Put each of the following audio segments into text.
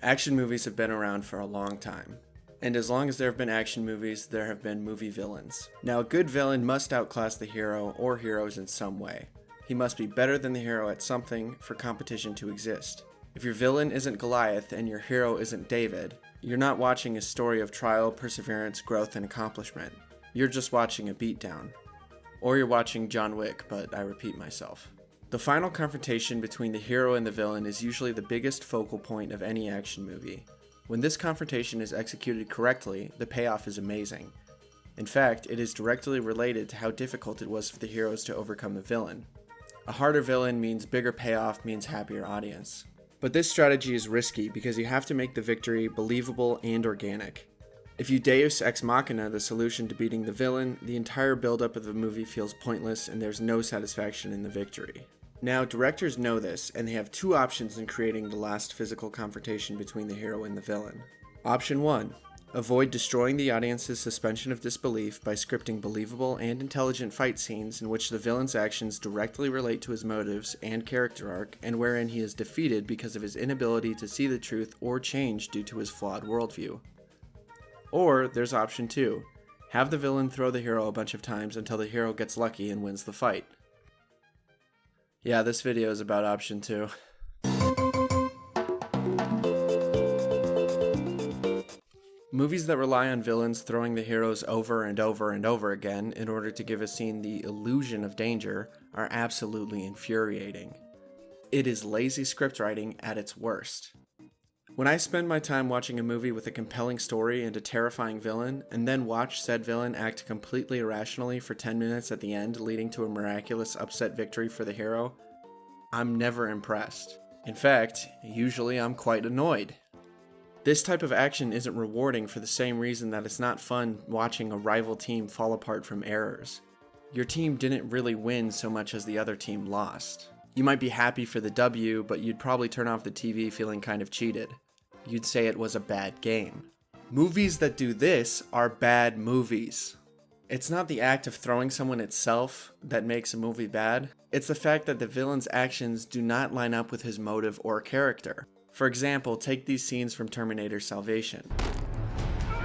Action movies have been around for a long time. And as long as there have been action movies, there have been movie villains. Now, a good villain must outclass the hero or heroes in some way. He must be better than the hero at something for competition to exist. If your villain isn't Goliath and your hero isn't David, you're not watching a story of trial, perseverance, growth, and accomplishment. You're just watching a beatdown. Or you're watching John Wick, but I repeat myself. The final confrontation between the hero and the villain is usually the biggest focal point of any action movie. When this confrontation is executed correctly, the payoff is amazing. In fact, it is directly related to how difficult it was for the heroes to overcome the villain. A harder villain means bigger payoff means happier audience. But this strategy is risky because you have to make the victory believable and organic. If you Deus Ex Machina the solution to beating the villain, the entire buildup of the movie feels pointless and there's no satisfaction in the victory. Now, directors know this, and they have two options in creating the last physical confrontation between the hero and the villain. Option 1. Avoid destroying the audience's suspension of disbelief by scripting believable and intelligent fight scenes in which the villain's actions directly relate to his motives and character arc, and wherein he is defeated because of his inability to see the truth or change due to his flawed worldview. Or, there's option 2. Have the villain throw the hero a bunch of times until the hero gets lucky and wins the fight. Yeah, this video is about option 2. Movies that rely on villains throwing the heroes over and over and over again in order to give a scene the illusion of danger are absolutely infuriating. It is lazy scriptwriting at its worst. When I spend my time watching a movie with a compelling story and a terrifying villain, and then watch said villain act completely irrationally for 10 minutes at the end, leading to a miraculous upset victory for the hero, I'm never impressed. In fact, usually I'm quite annoyed. This type of action isn't rewarding for the same reason that it's not fun watching a rival team fall apart from errors. Your team didn't really win so much as the other team lost. You might be happy for the W, but you'd probably turn off the TV feeling kind of cheated. You'd say it was a bad game. Movies that do this are bad movies. It's not the act of throwing someone itself that makes a movie bad. It's the fact that the villain's actions do not line up with his motive or character. For example, take these scenes from Terminator Salvation.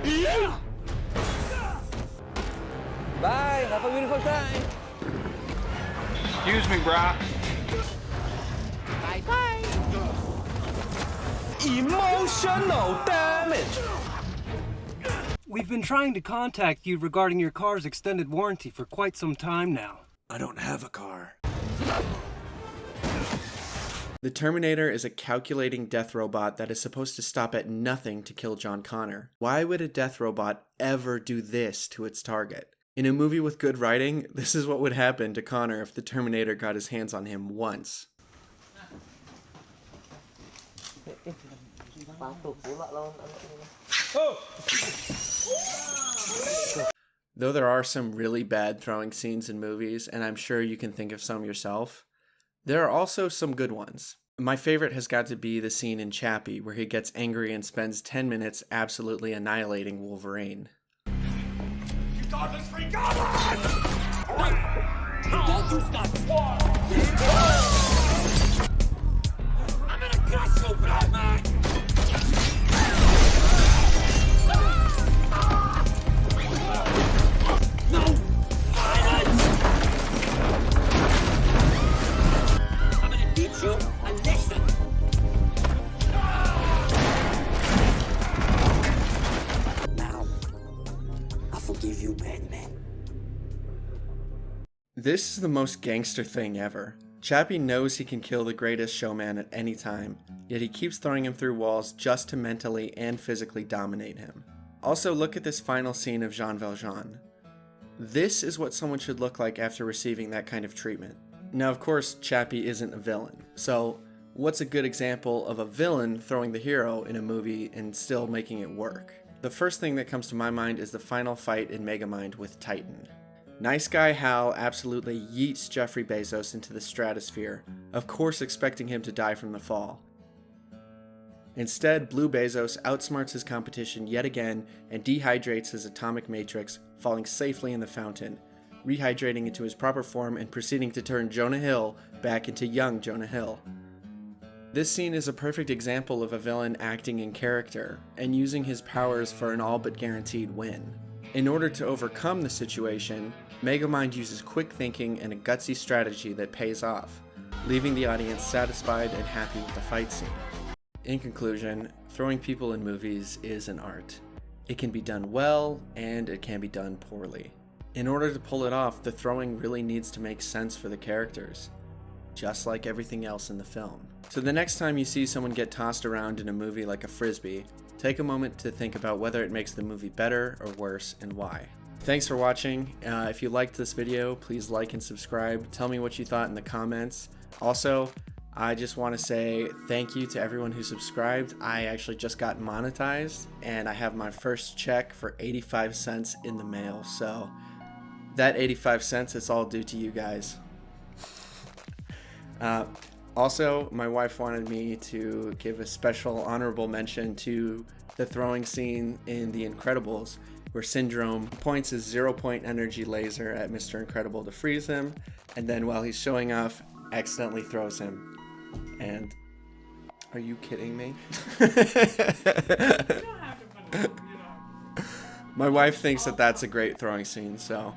Yeah! Bye, have a beautiful time. Excuse me, brah. Bye-bye. Emotional damage. We've been trying to contact you regarding your car's extended warranty for quite some time now. I don't have a car. The Terminator is a calculating death robot that is supposed to stop at nothing to kill John Connor. Why would a death robot ever do this to its target? In a movie with good writing, this is what would happen to Connor if the Terminator got his hands on him once. Though there are some really bad throwing scenes in movies, and I'm sure you can think of some yourself, there are also some good ones. My favorite has got to be the scene in Chappie where he gets angry and spends 10 minutes absolutely annihilating Wolverine. You godless freak! God! Don't you stop! I'm gonna crush you, Batman! No! Silence! I'm gonna teach you a lesson! Now, I forgive you, Batman. This is the most gangster thing ever. Chappie knows he can kill the greatest showman at any time, yet he keeps throwing him through walls just to mentally and physically dominate him. Also, look at this final scene of Jean Valjean. This is what someone should look like after receiving that kind of treatment. Now, of course, Chappie isn't a villain, so what's a good example of a villain throwing the hero in a movie and still making it work? The first thing that comes to my mind is the final fight in Megamind with Titan. Nice guy Hal absolutely yeets Jeffrey Bezos into the stratosphere, of course expecting him to die from the fall. Instead, Blue Bezos outsmarts his competition yet again and dehydrates his atomic matrix, falling safely in the fountain, rehydrating into his proper form and proceeding to turn Jonah Hill back into young Jonah Hill. This scene is a perfect example of a villain acting in character and using his powers for an all but guaranteed win. In order to overcome the situation, Megamind uses quick thinking and a gutsy strategy that pays off, leaving the audience satisfied and happy with the fight scene. In conclusion, throwing people in movies is an art. It can be done well, and it can be done poorly. In order to pull it off, the throwing really needs to make sense for the characters, just like everything else in the film. So the next time you see someone get tossed around in a movie like a frisbee, take a moment to think about whether it makes the movie better or worse and why. Thanks for watching. If you liked this video, please like and subscribe. Tell me what you thought in the comments. Also, I just want to say thank you to everyone who subscribed. I actually just got monetized and I have my first check for 85 cents in the mail. So that 85 cents is all due to you guys. Also, my wife wanted me to give a special honorable mention to the throwing scene in The Incredibles, where Syndrome points his 0-point energy laser at Mr. Incredible to freeze him, and then while he's showing off, accidentally throws him. And are you kidding me? My wife thinks that that's a great throwing scene, so